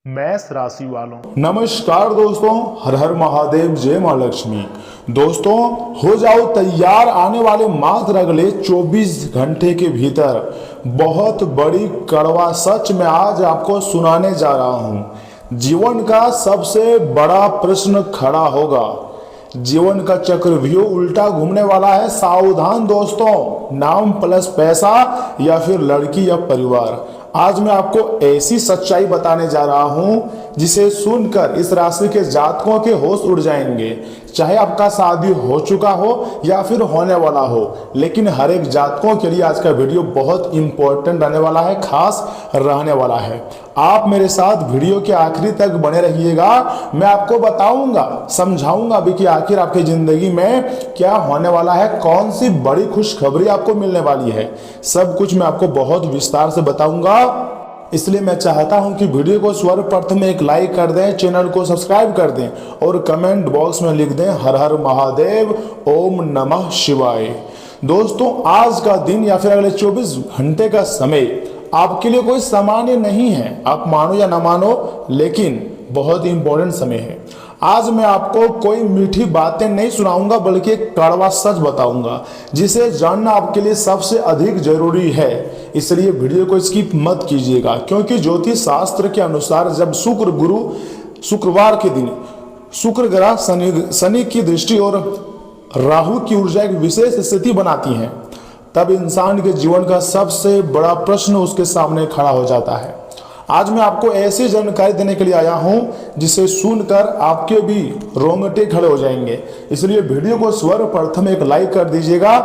Mesh राशि वालों, नमस्कार दोस्तों, हर हर महादेव, जय मां लक्ष्मी। दोस्तों हो जाओ तैयार, आने वाले मात्र अगले 24 घंटे के भीतर बहुत बड़ी कड़वा सच मैं आज आपको सुनाने जा रहा हूं। जीवन का सबसे बड़ा प्रश्न खड़ा होगा। जीवन का चक्रव्यूह उल्टा घूमने वाला है। सावधान दोस्तों, नाम प्लस पैसा या फिर लड़की या परिवार। आज मैं आपको ऐसी सच्चाई बताने जा रहा हूं जिसे सुनकर इस राशि के जातकों के होश उड़ जाएंगे। चाहे आपका शादी हो चुका हो या फिर होने वाला हो, लेकिन हर एक जातकों के लिए आज का वीडियो बहुत इंपॉर्टेंट रहने वाला है, खास रहने वाला है। आप मेरे साथ वीडियो के आखिरी तक बने रहिएगा। मैं आपको बताऊंगा, समझाऊंगा भी कि आखिर आपकी जिंदगी में क्या होने वाला है, कौन सी बड़ी खुशखबरी आपको मिलने वाली है। सब कुछ मैं आपको बहुत विस्तार से बताऊंगा। इसलिए मैं चाहता हूं कि वीडियो को सर्वप्रथम एक लाइक कर दें, चैनल को सब्सक्राइब कर दें और कमेंट बॉक्स में लिख दें हर हर महादेव, ओम नमः शिवाय। दोस्तों आज का दिन या फिर अगले 24 घंटे का समय आपके लिए कोई सामान्य नहीं है। आप मानो या ना मानो, लेकिन बहुत ही इंपॉर्टेंट समय है। आज मैं आपको कोई मीठी बातें नहीं सुनाऊंगा, बल्कि एक कड़वा सच बताऊंगा जिसे जानना आपके लिए सबसे अधिक जरूरी है। इसलिए वीडियो को स्किप मत कीजिएगा, क्योंकि ज्योतिष शास्त्र के अनुसार जब शुक्रवार के दिन शुक्र ग्रह शनि की दृष्टि और राहु की ऊर्जा एक विशेष स्थिति बनाती है, तब इंसान के जीवन का सबसे बड़ा प्रश्न उसके सामने खड़ा हो जाता है। आज मैं आपको ऐसी जानकारी देने के लिए आया हूं जिसे सुनकर आपके भी रोंगटे खड़े हो जाएंगे। इसलिए वीडियो को सर्वप्रथम एक लाइक कर दीजिएगा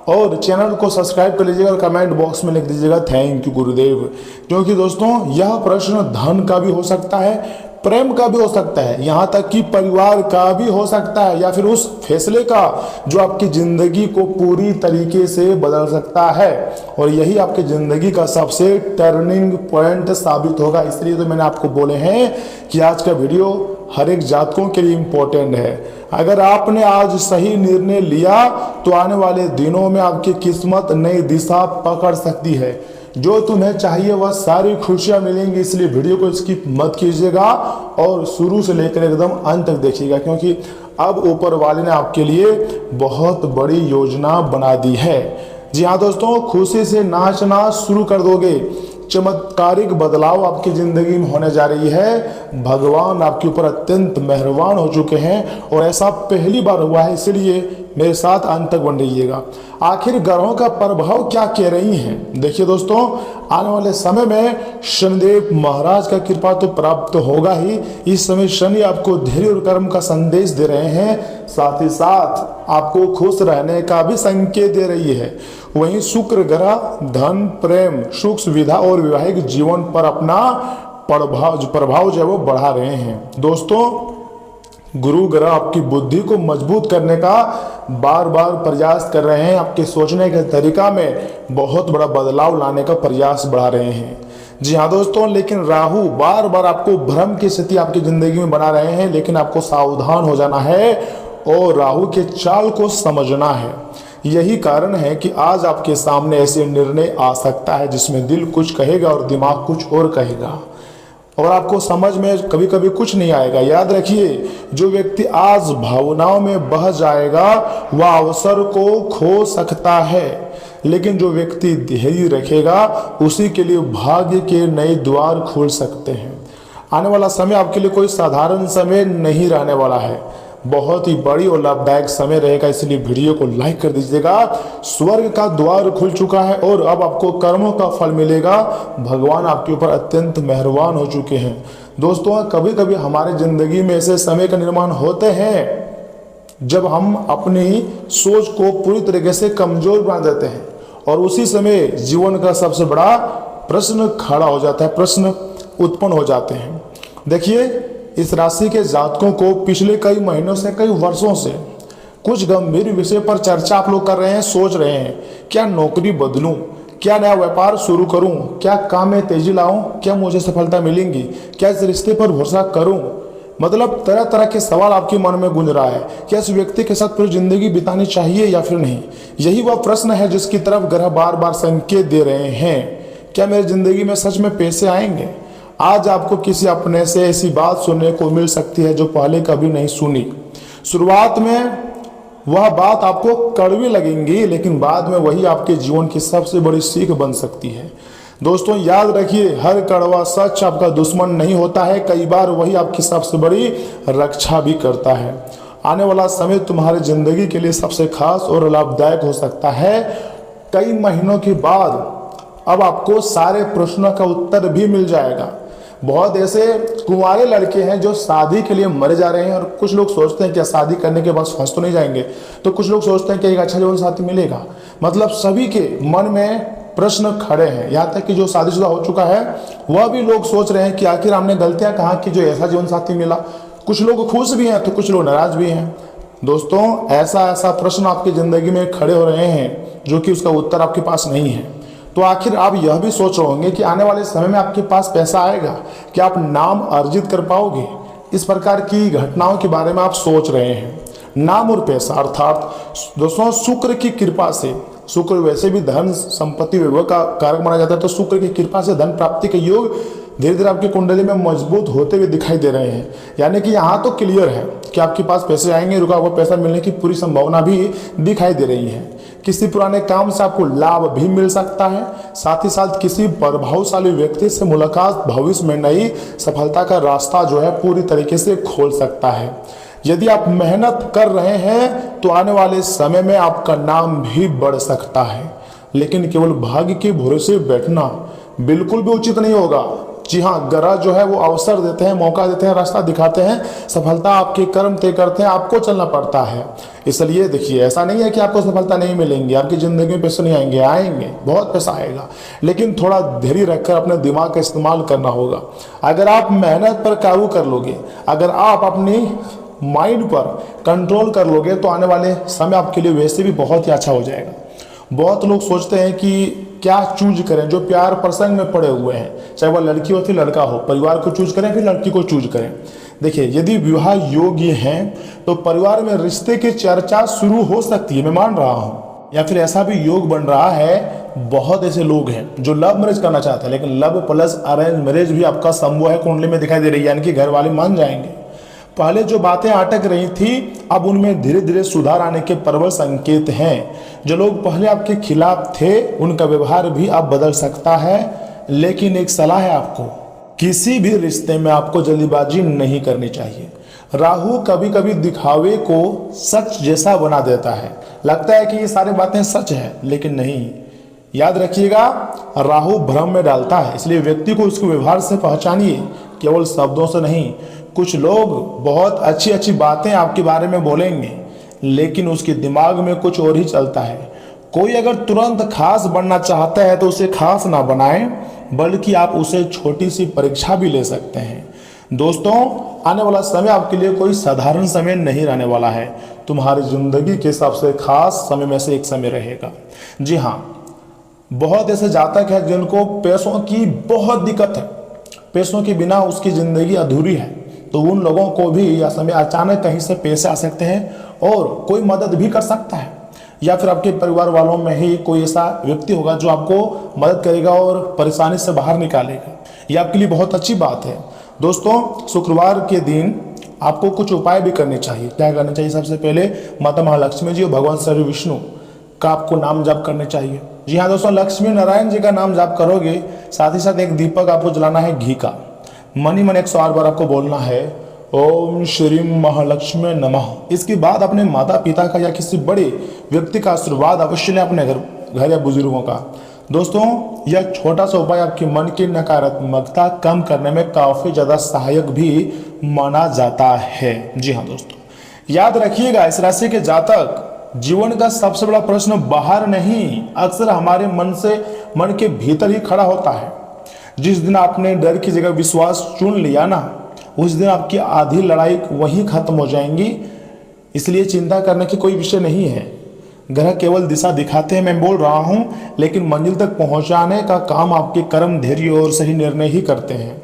और चैनल को सब्सक्राइब कर लीजिएगा और कमेंट बॉक्स में लिख दीजिएगा थैंक यू गुरुदेव। क्योंकि दोस्तों यह प्रश्न धन का भी हो सकता है, प्रेम का भी हो सकता है, यहाँ तक कि परिवार का भी हो सकता है, या फिर उस फैसले का जो आपकी जिंदगी को पूरी तरीके से बदल सकता है। और यही आपकी जिंदगी का सबसे टर्निंग पॉइंट साबित होगा। इसलिए तो मैंने आपको बोले हैं कि आज का वीडियो हर एक जातकों के लिए इम्पोर्टेंट है। अगर आपने आज सही निर्णय लिया तो आने वाले दिनों में आपकी किस्मत नई दिशा पकड़ सकती है। जो तुम्हें चाहिए वह सारी खुशियां मिलेंगी। इसलिए वीडियो को स्किप मत कीजिएगा और शुरू से लेकर एकदम अंत तक देखिएगा, क्योंकि अब ऊपर वाले ने आपके लिए बहुत बड़ी योजना बना दी है। जी हाँ दोस्तों, खुशी से नाचना शुरू कर दोगे। चमत्कारिक बदलाव आपकी जिंदगी में होने जा रही है। भगवान आपके ऊपर अत्यंत मेहरबान हो चुके हैं और ऐसा पहली बार हुआ है। इसलिए मेरे साथ अंत तक बन रहिएगा। आखिर ग्रहों का प्रभाव क्या कह रही हैं? देखिए दोस्तों, आने वाले समय में शनिदेव महाराज का कृपा तो प्राप्त होगा ही। इस समय शनि आपको धैर्य और कर्म का संदेश दे रहे हैं, साथ ही साथ आपको खुश रहने का भी संकेत दे रही है। वहीं शुक्र ग्रह धन, प्रेम, सुख सुविधा और वैवाहिक जीवन पर अपना प्रभाव जो है वो बढ़ा रहे हैं। दोस्तों गुरु ग्रह आपकी बुद्धि को मजबूत करने का बार बार प्रयास कर रहे हैं। आपके सोचने के तरीका में बहुत बड़ा बदलाव लाने का प्रयास बढ़ा रहे हैं। जी हाँ दोस्तों, लेकिन राहु बार बार आपको भ्रम की स्थिति आपकी जिंदगी में बना रहे हैं। लेकिन आपको सावधान हो जाना है और राहु के चाल को समझना है। यही कारण है कि आज आपके सामने ऐसे निर्णय आ सकता है जिसमें दिल कुछ कहेगा और दिमाग कुछ और कहेगा, और आपको समझ में कभी कभी कुछ नहीं आएगा। याद रखिए, जो व्यक्ति आज भावनाओं में बह जाएगा वह अवसर को खो सकता है, लेकिन जो व्यक्ति धैर्य रखेगा उसी के लिए भाग्य के नए द्वार खुल सकते हैं। आने वाला समय आपके लिए कोई साधारण समय नहीं रहने वाला है, बहुत ही बड़ी और लाभदायक समय रहेगा। इसलिए वीडियो को लाइक कर दीजिएगा। स्वर्ग का द्वार खुल चुका है और अब आपको कर्मों का फल मिलेगा। भगवान आपके ऊपर अत्यंत मेहरबान हो चुके हैं। दोस्तों कभी कभी हमारे जिंदगी में ऐसे समय का निर्माण होते हैं जब हम अपनी सोच को पूरी तरीके से कमजोर बना देते हैं, और उसी समय जीवन का सबसे बड़ा प्रश्न खड़ा हो जाता है, प्रश्न उत्पन्न हो जाते हैं। देखिए, इस राशि के जातकों को पिछले कई महीनों से, कई वर्षों से कुछ गंभीर विषय पर चर्चा आप लोग कर रहे हैं, सोच रहे हैं। क्या नौकरी बदलूं? क्या नया व्यापार शुरू करूं? क्या काम में तेजी लाऊं? क्या मुझे सफलता मिलेंगी? क्या इस रिश्ते पर भरोसा करूं? मतलब तरह तरह के सवाल आपके मन में गूंज रहा है। क्या इस व्यक्ति के साथ पूरी जिंदगी बितानी चाहिए या फिर नहीं? यही वह प्रश्न है जिसकी तरफ ग्रह बार बार संकेत दे रहे हैं। क्या मेरी जिंदगी में सच में पैसे आएंगे? आज आपको किसी अपने से ऐसी बात सुनने को मिल सकती है जो पहले कभी नहीं सुनी। शुरुआत में वह बात आपको कड़वी लगेंगी, लेकिन बाद में वही आपके जीवन की सबसे बड़ी सीख बन सकती है। दोस्तों याद रखिए, हर कड़वा सच आपका दुश्मन नहीं होता है, कई बार वही आपकी सबसे बड़ी रक्षा भी करता है। आने वाला समय तुम्हारी जिंदगी के लिए सबसे खास और लाभदायक हो सकता है। कई महीनों के बाद अब आपको सारे प्रश्नों का उत्तर भी मिल जाएगा। बहुत ऐसे कुंवारे लड़के हैं जो शादी के लिए मरे जा रहे हैं, और कुछ लोग सोचते हैं कि शादी करने के बाद फंस तो नहीं जाएंगे, तो कुछ लोग सोचते हैं कि एक अच्छा जीवन साथी मिलेगा। मतलब सभी के मन में प्रश्न खड़े हैं। यहाँ तक कि जो शादीशुदा हो चुका है वह भी लोग सोच रहे हैं कि आखिर हमने गलतियां कहाँ की जो ऐसा जीवन साथी मिला। कुछ लोग खुश भी हैं तो कुछ लोग नाराज भी हैं। दोस्तों ऐसा प्रश्न आपकी जिंदगी में खड़े हो रहे हैं जो कि उसका उत्तर आपके पास नहीं है। तो आखिर आप यह भी सोच रहे होंगे कि आने वाले समय में आपके पास पैसा आएगा, कि आप नाम अर्जित कर पाओगे। इस प्रकार की घटनाओं के बारे में आप सोच रहे हैं। नाम और पैसा अर्थात दोस्तों शुक्र की कृपा से, शुक्र वैसे भी धन संपत्ति विभव का कारक माना जाता है, तो शुक्र की कृपा से धन प्राप्ति के योग धीरे धीरे आपकी कुंडली में मजबूत होते हुए दिखाई दे रहे हैं। यानी कि यहाँ तो क्लियर है कि आपके पास पैसे आएंगे, रुका हुआ पैसा मिलने की पूरी संभावना भी दिखाई दे रही है। किसी पुराने काम से आपको लाभ भी मिल सकता है। साथ ही साथ किसी प्रभावशाली व्यक्ति से मुलाकात भविष्य में नई सफलता का रास्ता जो है पूरी तरीके से खोल सकता है। यदि आप मेहनत कर रहे हैं तो आने वाले समय में आपका नाम भी बढ़ सकता है, लेकिन केवल भाग्य के भरोसे बैठना बिल्कुल भी उचित नहीं होगा। जी हाँ, ग्रह जो है वो अवसर देते हैं, मौका देते हैं, रास्ता दिखाते हैं, सफलता आपके कर्म तय करते हैं, आपको चलना पड़ता है। इसलिए देखिए, ऐसा नहीं है कि आपको सफलता नहीं मिलेंगी, आपकी जिंदगी में पैसे नहीं आएंगे, आएंगे, बहुत पैसा आएगा, लेकिन थोड़ा धैर्य रखकर अपने दिमाग का इस्तेमाल करना होगा। अगर आप मेहनत पर काबू कर लोगे, अगर आप अपनी माइंड पर कंट्रोल कर लोगे, तो आने वाले समय आपके लिए वैसे भी बहुत ही अच्छा हो जाएगा। बहुत लोग सोचते हैं कि क्या चूज करें, जो प्यार प्रसंग में पड़े हुए हैं, चाहे वह लड़की हो फिर लड़का हो, परिवार को चूज करें फिर लड़की को चूज करें। देखिए, यदि विवाह योग्य हैं तो परिवार में रिश्ते की चर्चा शुरू हो सकती है, मैं मान रहा हूँ, या फिर ऐसा भी योग बन रहा है। बहुत ऐसे लोग हैं जो लव मैरिज करना चाहते हैं, लेकिन लव प्लस अरेंज मैरिज भी आपका संभव है, कुंडली में दिखाई दे रही है, यानी कि घर वाले मान जाएंगे। पहले जो बातें अटक रही थी अब उनमें धीरे धीरे सुधार आने के प्रबल संकेत हैं। जो लोग पहले आपके खिलाफ थे उनका व्यवहार भी अब बदल सकता है, लेकिन एक सलाह है आपको, किसी भी रिश्ते में आपको जल्दीबाजी नहीं करनी चाहिए। राहु कभी कभी दिखावे को सच जैसा बना देता है, लगता है कि ये सारी बातें सच है, लेकिन नहीं। याद रखिएगा, राहु भ्रम में डालता है, इसलिए व्यक्ति को उसके व्यवहार से पहचानिए, केवल शब्दों से नहीं। कुछ लोग बहुत अच्छी अच्छी बातें आपके बारे में बोलेंगे, लेकिन उसके दिमाग में कुछ और ही चलता है। कोई अगर तुरंत खास बनना चाहता है तो उसे खास ना बनाएं, बल्कि आप उसे छोटी सी परीक्षा भी ले सकते हैं। दोस्तों, आने वाला समय आपके लिए कोई साधारण समय नहीं रहने वाला है, तुम्हारी जिंदगी के सबसे खास समय में से एक समय रहेगा। जी हाँ, बहुत ऐसे जातक हैं जिनको पैसों की बहुत दिक्कत है, पैसों के बिना उसकी जिंदगी अधूरी है, तो उन लोगों को भी यह समय अचानक कहीं से पैसे आ सकते हैं और कोई मदद भी कर सकता है, या फिर आपके परिवार वालों में ही कोई ऐसा व्यक्ति होगा जो आपको मदद करेगा और परेशानी से बाहर निकालेगा। ये आपके लिए बहुत अच्छी बात है। दोस्तों, शुक्रवार के दिन आपको कुछ उपाय भी करने चाहिए। क्या करना चाहिए? सबसे पहले माता महालक्ष्मी जी और भगवान श्री विष्णु का आपको नाम जाप करने चाहिए। जी हाँ दोस्तों, लक्ष्मी नारायण जी का नाम जाप करोगे, साथ ही साथ एक दीपक आपको जलाना है घी का। मन 108 बार आपको बोलना है ओम श्री महालक्ष्मी नमः। इसके बाद अपने माता पिता का या किसी बड़े व्यक्ति का आशीर्वाद अवश्य लें, अपने घर या बुजुर्गों का। दोस्तों, यह छोटा सा उपाय आपके मन की नकारात्मकता कम करने में काफी ज्यादा सहायक भी माना जाता है। जी हाँ दोस्तों, याद रखिएगा, इस राशि के जातक जीवन का सबसे बड़ा प्रश्न बाहर नहीं, अक्सर हमारे मन के भीतर ही खड़ा होता है। जिस दिन आपने डर की जगह विश्वास चुन लिया ना, उस दिन आपकी आधी लड़ाई वहीं खत्म हो जाएंगी। इसलिए चिंता करने की कोई विषय नहीं है। ग्रह केवल दिशा दिखाते हैं, मैं बोल रहा हूं, लेकिन मंजिल तक पहुंचाने का काम आपके कर्म, धैर्य और सही निर्णय ही करते हैं।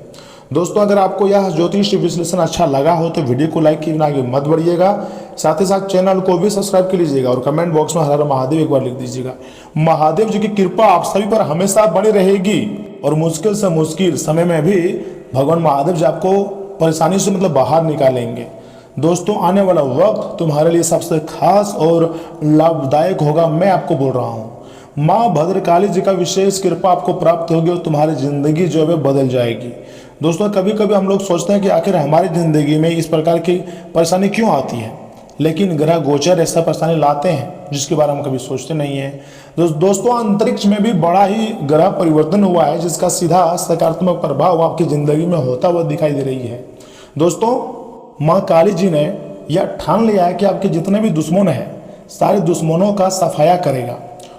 दोस्तों, अगर आपको यह ज्योतिष विश्लेषण अच्छा लगा हो तो वीडियो को लाइक किए आगे मत बढ़िएगा। साथ ही साथ चैनल को भी सब्सक्राइब कर लीजिएगा और कमेंट बॉक्स में हर हर महादेव एक बार लिख दीजिएगा। महादेव जी की कृपा आप सभी पर हमेशा बनी रहेगी और मुश्किल से मुश्किल समय में भी भगवान महादेव जी आपको परेशानी से बाहर निकालेंगे। दोस्तों आने वाला वक्त तुम्हारे लिए सबसे खास और लाभदायक होगा, मैं आपको बोल रहा हूँ। माँ भद्रकाली जी का विशेष कृपा आपको प्राप्त होगी और तुम्हारी जिंदगी जो है बदल जाएगी। दोस्तों कभी कभी हम लोग सोचते हैं कि आखिर हमारी जिंदगी में इस प्रकार की परेशानी क्यों आती है, लेकिन ग्रह गोचर ऐसा परेशानी लाते हैं जिसके बारे में हम कभी सोचते नहीं है। दोस्तों अंतरिक्ष में भी बड़ा ही ग्रह परिवर्तन हुआ है जिसका सीधा सकारात्मक प्रभाव आपकी जिंदगी में होता हुआ दिखाई दे रही है। दोस्तों माँ काली जी ने यह ठान लिया है कि आपके जितने भी दुश्मन हैं सारे दुश्मनों का सफाया करेगा।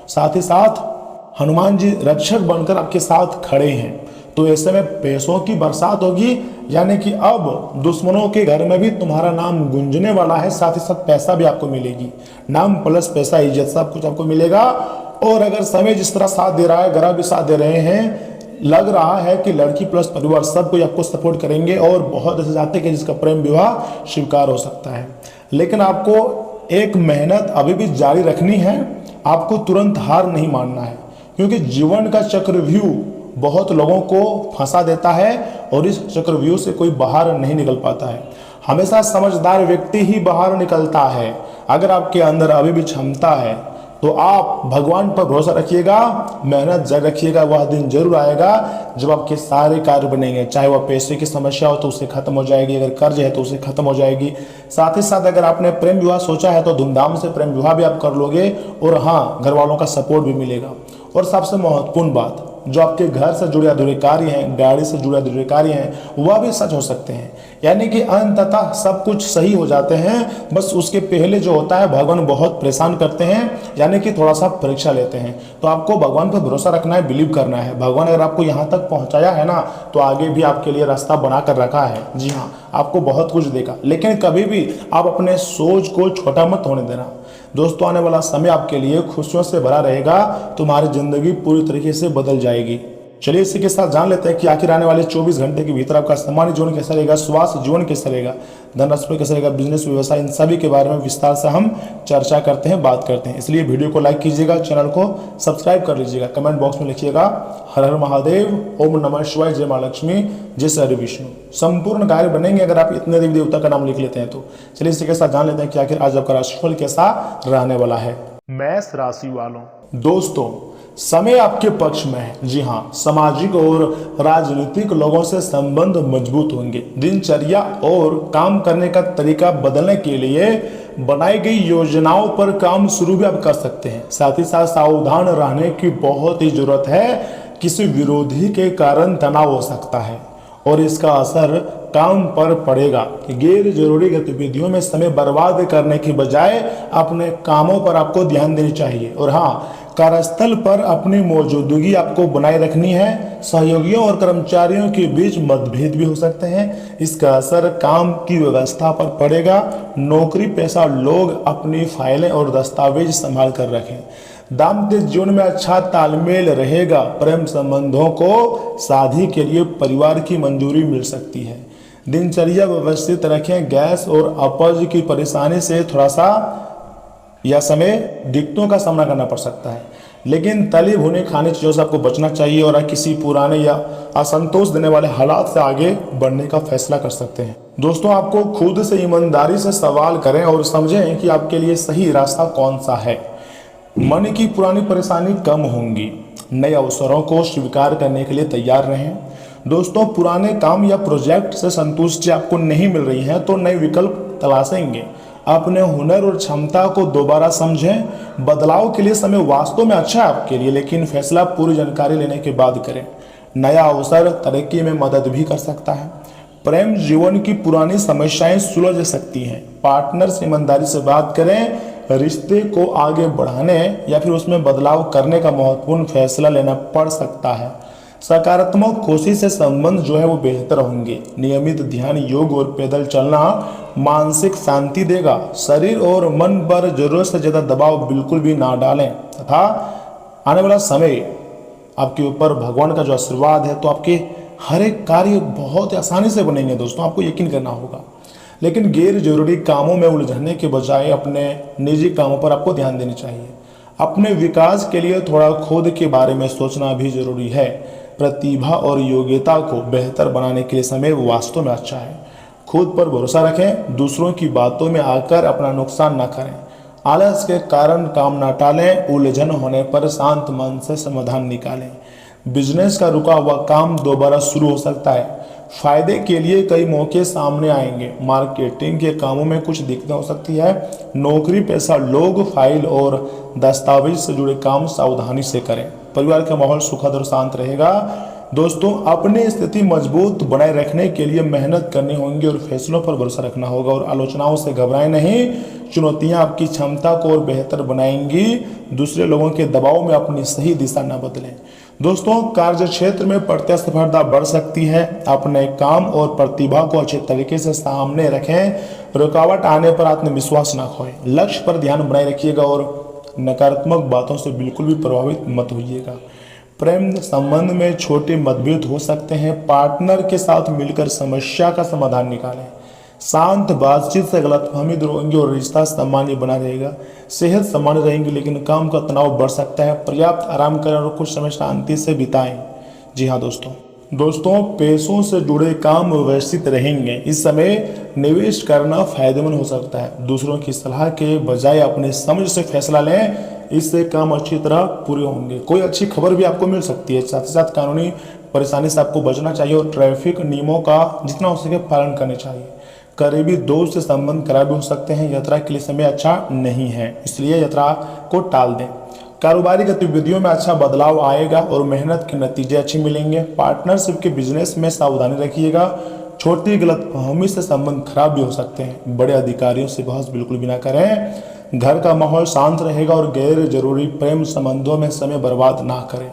साथ ही साथ हनुमान जी रक्षक बनकर आपके साथ खड़े हैं। तो ऐसे में पैसों की बरसात होगी, यानी कि अब दुश्मनों के घर में भी तुम्हारा नाम गूंजने वाला है। साथ ही साथ पैसा भी आपको मिलेगी, नाम प्लस पैसा, इज्जत सब कुछ आपको मिलेगा। और अगर समय जिस तरह साथ दे रहा है, ग्रह भी साथ दे रहे हैं, लग रहा है कि लड़की प्लस परिवार सब कोई आपको सपोर्ट करेंगे और बहुत ऐसे जाते हैं जिसका प्रेम विवाह स्वीकार हो सकता है। लेकिन आपको एक मेहनत अभी भी जारी रखनी है, आपको तुरंत हार नहीं मानना है, क्योंकि जीवन का चक्रव्यूह बहुत लोगों को फंसा देता है और इस चक्रव्यूह से कोई बाहर नहीं निकल पाता है। हमेशा समझदार व्यक्ति ही बाहर निकलता है। अगर आपके अंदर अभी भी क्षमता है तो आप भगवान पर भरोसा रखिएगा, मेहनत जारी रखिएगा। वह दिन जरूर आएगा जब आपके सारे कार्य बनेंगे, चाहे वह पैसे की समस्या हो तो उसे खत्म हो जाएगी, अगर कर्ज है तो उसे खत्म हो जाएगी। साथ ही साथ अगर आपने प्रेम विवाह सोचा है तो धूमधाम से प्रेम विवाह भी आप कर लोगे और हाँ, घर वालों का सपोर्ट भी मिलेगा। और सबसे महत्वपूर्ण बात, जो आपके घर से जुड़े अधूरे कार्य हैं, गाड़ी से जुड़े अधूरे कार्य हैं, वह भी सच हो सकते हैं। यानी कि अंततः सब कुछ सही हो जाते हैं। बस उसके पहले जो होता है भगवान बहुत परेशान करते हैं, यानी कि थोड़ा सा परीक्षा लेते हैं। तो आपको भगवान पर भरोसा रखना है, बिलीव करना है। भगवान अगर आपको यहाँ तक पहुँचाया है ना, तो आगे भी आपके लिए रास्ता बना कर रखा है। जी हाँ, आपको बहुत कुछ देगा, लेकिन कभी भी आप अपने सोच को छोटा मत होने देना। दोस्तों आने वाला समय आपके लिए खुशियों से भरा रहेगा, तुम्हारी जिंदगी पूरी तरीके से बदल जाएगी। चलिए इसी के साथ जान लेते हैं कि आखिर आने वाले 24 घंटे के भीतर आपका सामान्य जीवन कैसा रहेगा, स्वास्थ्य जीवन कैसा रहेगा, धनराशि कैसा रहेगा, बिजनेस व्यवसाय, इन सभी के बारे में विस्तार से हम चर्चा करते हैं, बात करते हैं। इसलिए वीडियो को लाइक कीजिएगा, चैनल को सब्सक्राइब कर लीजिएगा, कमेंट बॉक्स में लिखिएगा हर हर महादेव, ओम नमः शिवाय, जय माँ लक्ष्मी, जय श्री विष्णु। संपूर्ण कार्य बनेंगे अगर आप इतने देवी देवता का नाम लिख लेते हैं तो। चलिए इसी के साथ जान लेते हैं कि आखिर आज आपका राशिफल कैसा रहने वाला है। मेष राशि वालों, दोस्तों समय आपके पक्ष में है। जी हाँ, सामाजिक और राजनीतिक लोगों से संबंध मजबूत होंगे। दिनचर्या और काम करने का तरीका बदलने के लिए बनाई गई योजनाओं पर काम शुरू भी आप कर सकते हैं। साथ ही साथ सावधान रहने की बहुत ही जरूरत है। किसी विरोधी के कारण तनाव हो सकता है और इसका असर काम पर पड़ेगा। गैर जरूरी गतिविधियों में समय बर्बाद करने की बजाय अपने कामों पर आपको ध्यान देनी चाहिए। और हाँ, कार्यस्थल पर अपनी मौजूदगी आपको बनाए रखनी है। सहयोगियों और कर्मचारियों के बीच मतभेद भी हो सकते हैं, इसका असर काम की व्यवस्था पर पड़ेगा। नौकरी पेशा लोग अपनी फाइलें और दस्तावेज संभाल कर रखें। दाम्पत्य जीवन में अच्छा तालमेल रहेगा। प्रेम संबंधों को शादी के लिए परिवार की मंजूरी मिल सकती है। दिनचर्या व्यवस्थित रखें। गैस और अपच की परेशानी से थोड़ा सा यह समय दिक्कतों का सामना करना पड़ सकता है, लेकिन तली भुनी खाने चीज़ों से आपको बचना चाहिए और किसी पुराने या असंतोष देने वाले हालात से आगे बढ़ने का फैसला कर सकते हैं। दोस्तों आपको खुद से ईमानदारी से सवाल करें और समझें कि आपके लिए सही रास्ता कौन सा है। मन की पुरानी परेशानी कम होंगी। नए अवसरों को स्वीकार करने के लिए तैयार रहें। दोस्तों पुराने काम या प्रोजेक्ट से संतुष्टि आपको नहीं मिल रही है तो नए विकल्प तलाशेंगे। अपने हुनर और क्षमता को दोबारा समझें। बदलाव के लिए समय वास्तव में अच्छा है आपके लिए, लेकिन फैसला पूरी जानकारी लेने के बाद करें। नया अवसर तरक्की में मदद भी कर सकता है। प्रेम जीवन की पुरानी समस्याएं सुलझ सकती हैं। पार्टनर से ईमानदारी से बात करें। रिश्ते को आगे बढ़ाने या फिर उसमें बदलाव करने का महत्वपूर्ण फैसला लेना पड़ सकता है। सकारात्मक कोशिश से संबंध जो है वो बेहतर होंगे। नियमित ध्यान, योग और पैदल चलना मानसिक शांति देगा। शरीर और मन पर जरूरत से ज़्यादा दबाव बिल्कुल भी ना डालें तथा आने वाला समय आपके ऊपर भगवान का जो आशीर्वाद है तो आपके हर एक कार्य बहुत आसानी से बनेंगे। दोस्तों आपको यकीन करना होगा, लेकिन गैर जरूरी कामों में उलझने के बजाय अपने निजी कामों पर आपको ध्यान देनी चाहिए। अपने विकास के लिए थोड़ा खुद के बारे में सोचना भी जरूरी है। प्रतिभा और योग्यता को बेहतर बनाने के लिए समय वास्तव में अच्छा है। खुद पर भरोसा रखें, दूसरों की बातों में आकर अपना नुकसान न करें, आलस के कारण काम न टालें, उलझन होने पर शांत मन से समाधान निकालें। बिजनेस का रुका हुआ काम दोबारा शुरू हो सकता है। फायदे के लिए कई मौके सामने आएंगे। मार्केटिंग के कामों में कुछ दिक्कतें हो सकती है। नौकरी पेशा लोग फाइल और दस्तावेज से जुड़े काम सावधानी से करें। परिवार का माहौल सुखद और शांत रहेगा। दोस्तों, अपनी स्थिति मजबूत बनाए रखने के लिए मेहनत करनी होगी और फैसलों पर भरोसा रखना होगा और आलोचनाओं से घबराएं नहीं। चुनौतियां आपकी क्षमता को और बेहतर बनाएंगी। दूसरे लोगों के दबाव में अपनी सही दिशा न बदलें। दोस्तों, कार्य क्षेत्र में प्रतिस्पर्धा बढ़ सकती है। अपने काम और प्रतिभा को अच्छे तरीके से सामने रखें। रुकावट आने पर आत्मविश्वास न खोएं। लक्ष्य पर ध्यान बनाए रखिएगा और नकारात्मक बातों से बिल्कुल भी प्रभावित मत होइएगा। प्रेम संबंध में छोटे मतभेद हो सकते हैं। पार्टनर के साथ मिलकर समस्या का समाधान निकालें। शांत बातचीत से गलतफहमी दूर होगी और रिश्ता सामान्य बना रहेगा। सेहत सामान्य रहेगी लेकिन काम का तनाव बढ़ सकता है। पर्याप्त आराम करें और कुछ समय शांति से बिताएं। जी हाँ दोस्तों, पैसों से जुड़े काम व्यवस्थित रहेंगे। इस समय निवेश करना फायदेमंद हो सकता है। दूसरों की सलाह के बजाय अपने समझ से फैसला लें, इससे काम अच्छी तरह पूरे होंगे। कोई अच्छी खबर भी आपको मिल सकती है। साथ ही साथ कानूनी परेशानी से आपको बचना चाहिए और ट्रैफिक नियमों का जितना हो सके पालन करने चाहिए। करीबी दोस्त से संबंध खराब भी हो सकते हैं। यात्रा के लिए समय अच्छा नहीं है, इसलिए यात्रा को टाल दें। कारोबारी गतिविधियों में अच्छा बदलाव आएगा और मेहनत के नतीजे अच्छे मिलेंगे। पार्टनरशिप के बिजनेस में सावधानी रखिएगा। छोटी गलतफहमी से संबंध खराब भी हो सकते हैं। बड़े अधिकारियों से बहस बिल्कुल भी ना करें। घर का माहौल शांत रहेगा और गैर जरूरी प्रेम संबंधों में समय बर्बाद ना करें।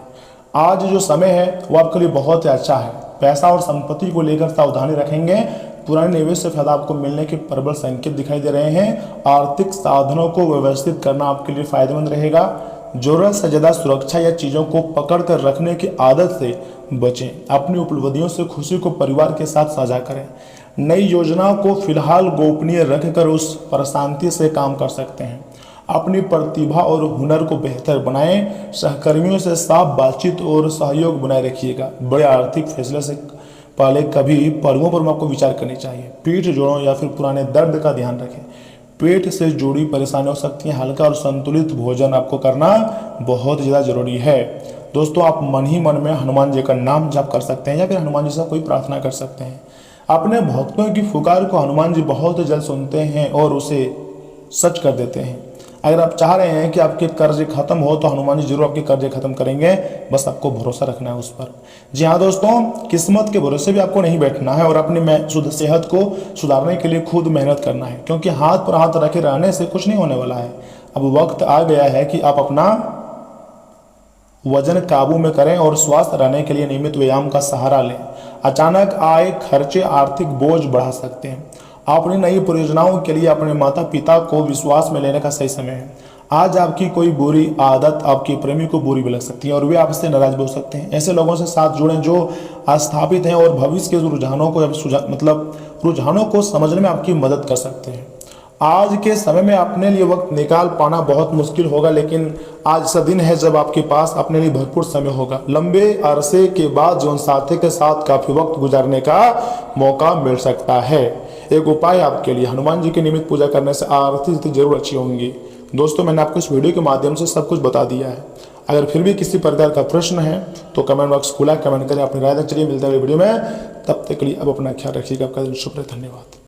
आज जो समय है वो आपके लिए बहुत ही अच्छा है। पैसा और संपत्ति को लेकर सावधानी रखेंगे। पुराने निवेश से फायदा आपको मिलने के प्रबल संकेत दिखाई दे रहे हैं। आर्थिक साधनों को व्यवस्थित करना आपके लिए फायदेमंद रहेगा। जरूरत से ज्यादा सुरक्षा या चीजों को पकड़ कर रखने की आदत से बचें। अपनी उपलब्धियों से खुशी को परिवार के साथ साझा करें। नई योजना को फिलहाल गोपनीय रखकर उस पर शांति से काम कर सकते हैं। अपनी प्रतिभा और हुनर को बेहतर बनाएं। सहकर्मियों से साफ बातचीत और सहयोग बनाए रखिएगा। बड़े आर्थिक फैसले से पहले कभी पहलुओं पर आपको विचार करनी चाहिए। पीठ, जोड़ों या फिर पुराने दर्द का ध्यान रखें। पेट से जुड़ी परेशानी हो सकती है। हल्का और संतुलित भोजन आपको करना बहुत ज़्यादा जरूरी है। दोस्तों, आप मन ही मन में हनुमान जी का नाम जप कर सकते हैं या फिर हनुमान जी से कोई प्रार्थना कर सकते हैं। अपने भक्तों की पुकार को हनुमान जी बहुत जल्द सुनते हैं और उसे सच कर देते हैं। अगर आप चाह रहे हैं कि आपके कर्ज खत्म हो तो हनुमान जी जरूर आपके कर्ज खत्म करेंगे। बस आपको भरोसा रखना है उस पर। जी हाँ दोस्तों, किस्मत के भरोसे भी आपको नहीं बैठना है और अपनी सेहत को सुधारने के लिए खुद मेहनत करना है, क्योंकि हाथ पर हाथ रखे रहने से कुछ नहीं होने वाला है। अब वक्त आ गया है कि आप अपना वजन काबू में करें और स्वस्थ रहने के लिए नियमित व्यायाम का सहारा लें। अचानक आए खर्चे आर्थिक बोझ बढ़ा सकते हैं। अपनी नई परियोजनाओं के लिए अपने माता पिता को विश्वास में लेने का सही समय है। आज आपकी कोई बुरी आदत आपके प्रेमी को बुरी भी लग सकती है और वे आपसे नाराज भी हो सकते हैं। ऐसे लोगों से साथ जुड़ें जो स्थापित हैं और भविष्य के रुझानों को समझने में आपकी मदद कर सकते हैं। आज के समय में अपने लिए वक्त निकाल पाना बहुत मुश्किल होगा, लेकिन आज ऐसा दिन है जब आपके पास अपने लिए भरपूर समय होगा। लंबे अरसे के बाद जीवन साथी के साथ काफी वक्त गुजारने का मौका मिल सकता है। एक उपाय आपके लिए, हनुमान जी की नियमित पूजा करने से आर्थिक स्थिति जरूर अच्छी होंगी। दोस्तों, मैंने आपको इस वीडियो के माध्यम से सब कुछ बता दिया है। अगर फिर भी किसी प्रकार का प्रश्न है तो कमेंट बॉक्स खुला, कमेंट करें, अपनी राय दें। चलिए मिलते हैं वीडियो में, तब तक के लिए अब अपना ख्याल रखिएगा। आपका दिन शुभ रहे। धन्यवाद।